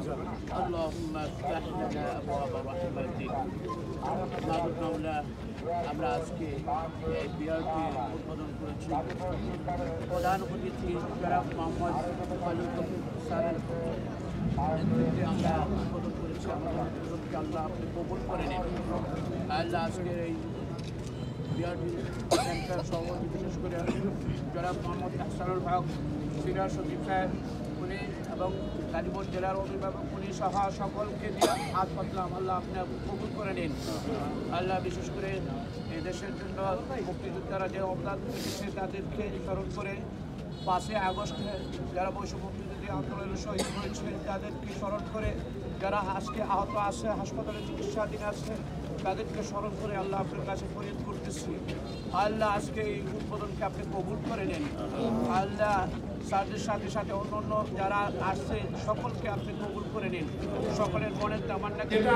اللهم افتح لنا ابواب رحمتك মাবুদ মাওলা আমরা আজকে এই বিআরটি উদ্বোধন করেছি প্রধান অতিথি জনাব মোহাম্মদ ফালুক স্যারের নেতৃত্বে আমরা উদ্বোধন করেছি আমাদের উদ্বোধনকে আল্লাহ আপনি কবুল করে নিন আল্লাহ আজকের এই বিআরটি সেন্টার সভাপতি বিশেষ করে জনাব মোহাম্মদ আহসানুল হক সিনিয়র সচিব সাহেব উনি এবং গাজীপুর জেলার অভিভাবক উনি সহ সকলকে দিয়ে হাত পাতলাম আল্লাহ আপনি কবুল করে নিন আল্লাহ বিশেষ করে এই দেশের জন্য মুক্তিযোদ্ধারা যে অবদান রেখেছে তাদেরকে স্মরণ করে 5 আগস্টে যারা বৈষম্যবিরোধী আন্দোলনের শহীদ হয়েছে তাদেরকে স্মরণ করে যারা আজকে আহত আছে হাসপাতালে চিকিৎসাধীন আছে তাদেরকে স্মরণ করে আল্লাহ আপনার কাছে ফরিয়াদ করতেছি আল্লাহ আজকে এই উদ্বোধনকে আপনি কবুল করে নেন আল্লাহ স্যারদের সাথে সাথে অন্য যারা আসছে সকলকে আপনি কবুল করে নিন সকলের মনের তামান্না যেটা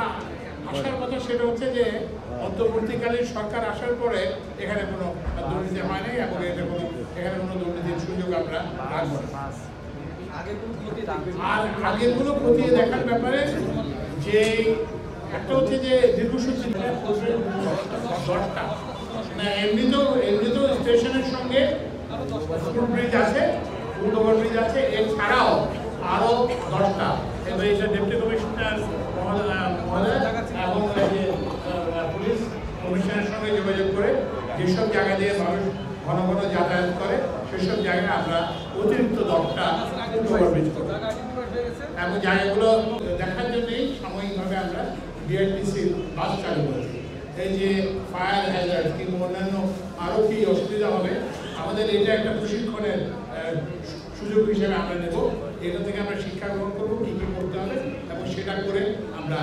আসার কথা সেটা হচ্ছে যে অন্তর্বর্তীকালীন সরকার আসার পরে এখানে কোনো দুর্নীতি হয় নাই এবং এখানে কোনো দুর্নীতির সুযোগ আমরা রাখবো না আর আগেরগুলো খতিয়ে দেখার ব্যাপারে যে একটা হচ্ছে যে দীর্ঘসূত্রী 10টা না এমনিতেও স্টেশনের সঙ্গে ফুটব্রিজ আছে ফুটওভার ব্রিজ আছে এছাড়াও আরও 10টা এবং এটা ডেপুটি কমিশনার মহোদয় এবং পুলিশ কমিশনের সঙ্গে যোগাযোগ করে যেসব জায়গা দিয়ে মানুষ ঘন ঘন যাতায়াত করে সেসব জায়গায় আমরা অতিরিক্ত 10টা ফুটওভার ব্রিজ করব এবং জায়গাগুলো দেখার জন্যই সাময়িকভাবে আমরা বিআরটিসির বাস চালু করেছি এই যে ফায়ার হ্যাজার্ড কিংবা অন্যান্য আরও কি অসুবিধা হবে আমাদের এটা একটা প্রশিক্ষণের সুযোগ হিসেবে আমরা নেব এটা থেকে আমরা শিক্ষা গ্রহণ করবো কী কী করতে হবে এবং সেটা করে আমরা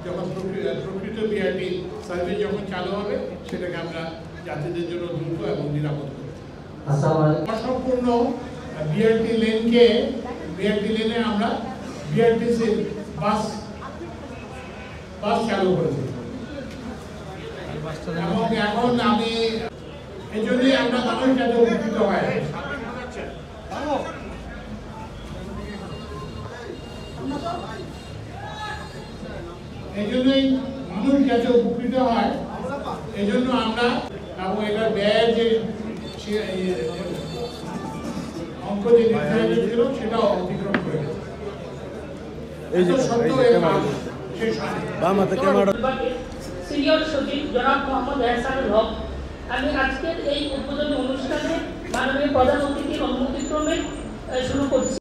যখন প্রকৃত বিআরটি সার্ভিস যখন চালু হবে সেটাকে আমরা যাত্রীদের জন্য দ্রুত এবং নিরাপদ করব অসম্পূর্ণ বিআরটি লেনে আমরা বিআরটিসির বাস চালু করেছি এবং এখন আমি এই জন্যই আমরা মানুষ যাতে উপকৃত হয় এই জন্যই মানুষ যাতে উপকৃত হয় এই জন্য আমরা এবং এটার ব্যয় যে অঙ্ক যে নির্ধারিত ছিল সেটাও অতিক্রম করে সিনিয়র সচিব জনাব মোহাম্মদ আহসানুল হক আমি আজকের এই উদ্বোধনী অনুষ্ঠানে মাননীয় প্রধান অতিথির অনুমতিক্রমে শুরু করছি।